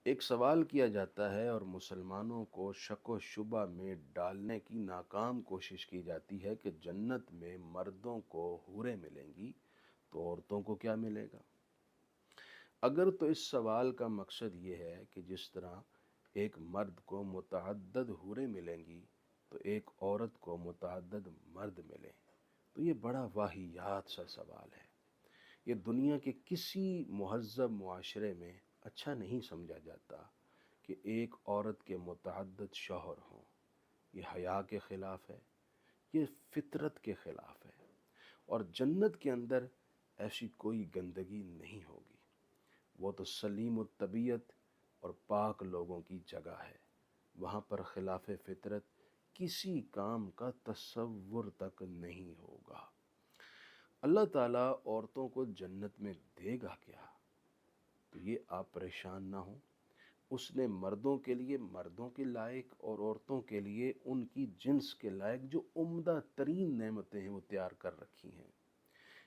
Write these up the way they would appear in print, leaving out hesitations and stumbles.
ایک سوال کیا جاتا ہے اور مسلمانوں کو شک و شبہ میں ڈالنے کی ناکام کوشش کی جاتی ہے کہ جنت میں مردوں کو حوریں ملیں گی تو عورتوں کو کیا ملے گا؟ اگر تو اس سوال کا مقصد یہ ہے کہ جس طرح ایک مرد کو متعدد حوریں ملیں گی تو ایک عورت کو متعدد مرد ملیں، تو یہ بڑا واہیات سا سوال ہے۔ یہ دنیا کے کسی مہذب معاشرے میں اچھا نہیں سمجھا جاتا کہ ایک عورت کے متعدد شوہر ہوں۔ یہ حیا کے خلاف ہے، یہ فطرت کے خلاف ہے، اور جنت کے اندر ایسی کوئی گندگی نہیں ہوگی۔ وہ تو سلیم الطبیعت اور پاک لوگوں کی جگہ ہے، وہاں پر خلاف فطرت کسی کام کا تصور تک نہیں ہوگا۔ اللہ تعالیٰ عورتوں کو جنت میں دے گا کیا؟ تو یہ آپ پریشان نہ ہوں، اس نے مردوں کے لیے مردوں کے لائق اور عورتوں کے لیے ان کی جنس کے لائق جو عمدہ ترین نعمتیں ہیں وہ تیار کر رکھی ہیں۔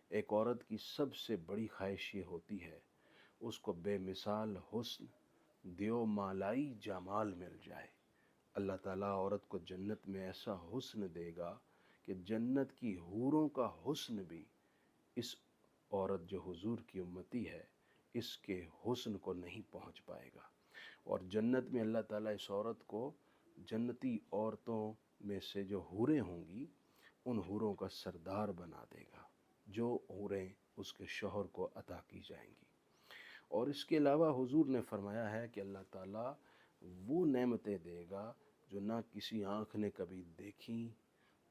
ایک عورت کی سب سے بڑی خواہش یہ ہوتی ہے اس کو بے مثال حسن دیو مالائی جمال مل جائے۔ اللہ تعالیٰ عورت کو جنت میں ایسا حسن دے گا کہ جنت کی حوروں کا حسن بھی اس عورت جو حضور کی امتی ہے اس کے حسن کو نہیں پہنچ پائے گا۔ اور جنت میں اللہ تعالیٰ اس عورت کو جنتی عورتوں میں سے جو حوریں ہوں گی ان حوروں کا سردار بنا دے گا، جو حوریں اس کے شوہر کو عطا کی جائیں گی۔ اور اس کے علاوہ حضور نے فرمایا ہے کہ اللہ تعالیٰ وہ نعمتیں دے گا جو نہ کسی آنکھ نے کبھی دیکھی،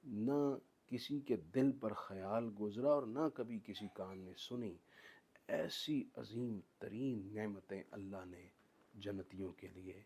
نہ کسی کے دل پر خیال گزرا اور نہ کبھی کسی کان نے سنی۔ ایسی عظیم ترین نعمتیں اللہ نے جنتیوں کے لیے